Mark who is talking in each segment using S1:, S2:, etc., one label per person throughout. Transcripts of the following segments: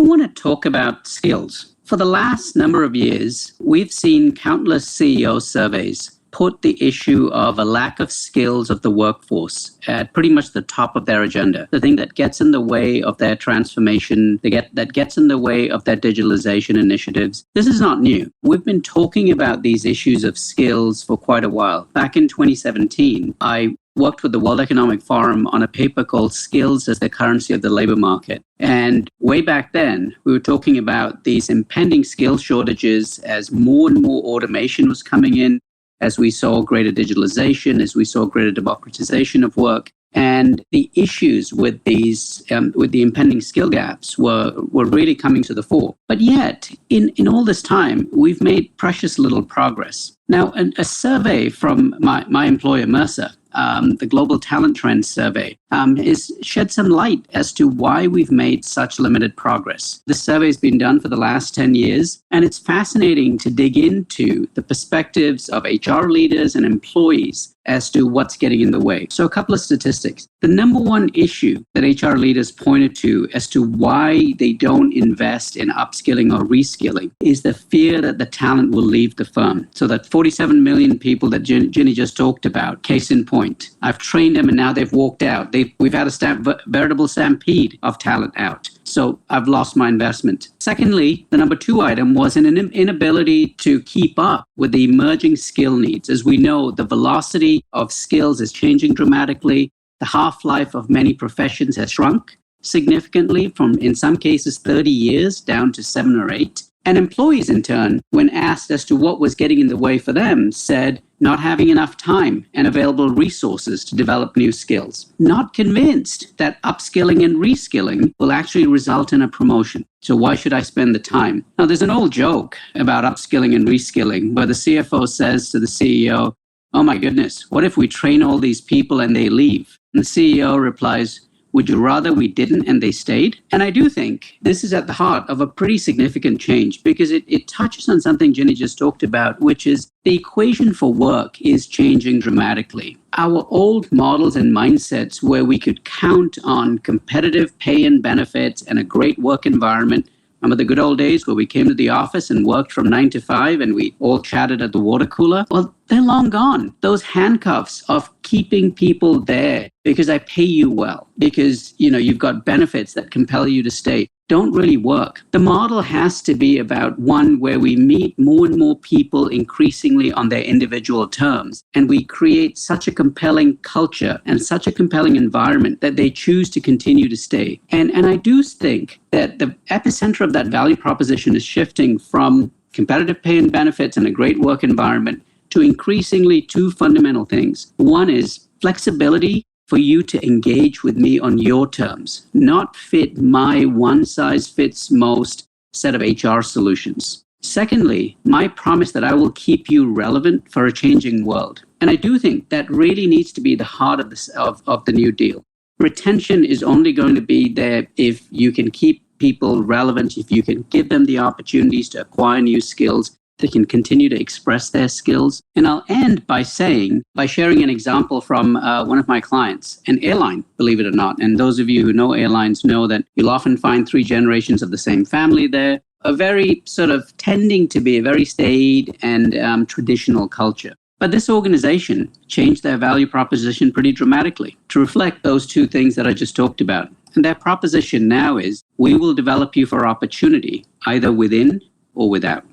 S1: want to talk about skills. For the last number of years, we've seen countless CEO surveys put the issue of a lack of skills of the workforce at pretty much the top of their agenda. The thing that gets in the way of their transformation, that gets in the way of their digitalization initiatives. This is not new. We've been talking about these issues of skills for quite a while. Back in 2017, I worked with the World Economic Forum on a paper called Skills as the Currency of the Labor Market. And way back then, we were talking about these impending skill shortages as more and more automation was coming in, as we saw greater digitalization, as we saw greater democratization of work. And the issues with these, with the impending skill gaps were really coming to the fore. But yet, in all this time, we've made precious little progress. Now, a survey from my employer, Mercer, the Global Talent Trends Survey, has shed some light as to why we've made such limited progress. This survey has been done for the last 10 years, and it's fascinating to dig into the perspectives of HR leaders and employees as to what's getting in the way. So a couple of statistics. The number one issue that HR leaders pointed to as to why they don't invest in upskilling or reskilling is the fear that the talent will leave the firm. So that 47 million people that Ginny just talked about, case in point, I've trained them and now they've walked out. We've had a veritable stampede of talent out. So I've lost my investment. Secondly, the number two item was an inability to keep up with the emerging skill needs. As we know, the velocity of skills is changing dramatically. The half-life of many professions has shrunk significantly from, in some cases, 30 years down to 7 or 8. And employees, in turn, when asked as to what was getting in the way for them, said not having enough time and available resources to develop new skills. Not convinced that upskilling and reskilling will actually result in a promotion. So why should I spend the time? Now, there's an old joke about upskilling and reskilling where the CFO says to the CEO, "Oh my goodness, what if we train all these people and they leave?" And the CEO replies, "Would you rather we didn't and they stayed?" And I do think this is at the heart of a pretty significant change because it touches on something Ginny just talked about, which is the equation for work is changing dramatically. Our old models and mindsets where we could count on competitive pay and benefits and a great work environment. Remember the good old days where we came to the office and worked from 9 to 5 and we all chatted at the water cooler? Well, they're long gone. Those handcuffs of keeping people there because I pay you well, because you've got benefits that compel you to stay, don't really work. The model has to be about one where we meet more and more people increasingly on their individual terms, and we create such a compelling culture and such a compelling environment that they choose to continue to stay. And I do think that the epicenter of that value proposition is shifting from competitive pay and benefits and a great work environment to increasingly two fundamental things. One is flexibility for you to engage with me on your terms, not fit my one-size-fits-most set of HR solutions. Secondly, my promise that I will keep you relevant for a changing world. And I do think that really needs to be the heart of the New Deal. Retention is only going to be there if you can keep people relevant, if you can give them the opportunities to acquire new skills, they can continue to express their skills. And I'll end by sharing an example from one of my clients, an airline, believe it or not. And those of you who know airlines know that you'll often find 3 generations of the same family there, a very sort of tending to be a very staid and traditional culture. But this organization changed their value proposition pretty dramatically to reflect those two things that I just talked about. And their proposition now is, we will develop you for opportunity, either within or without.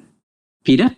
S1: Peter?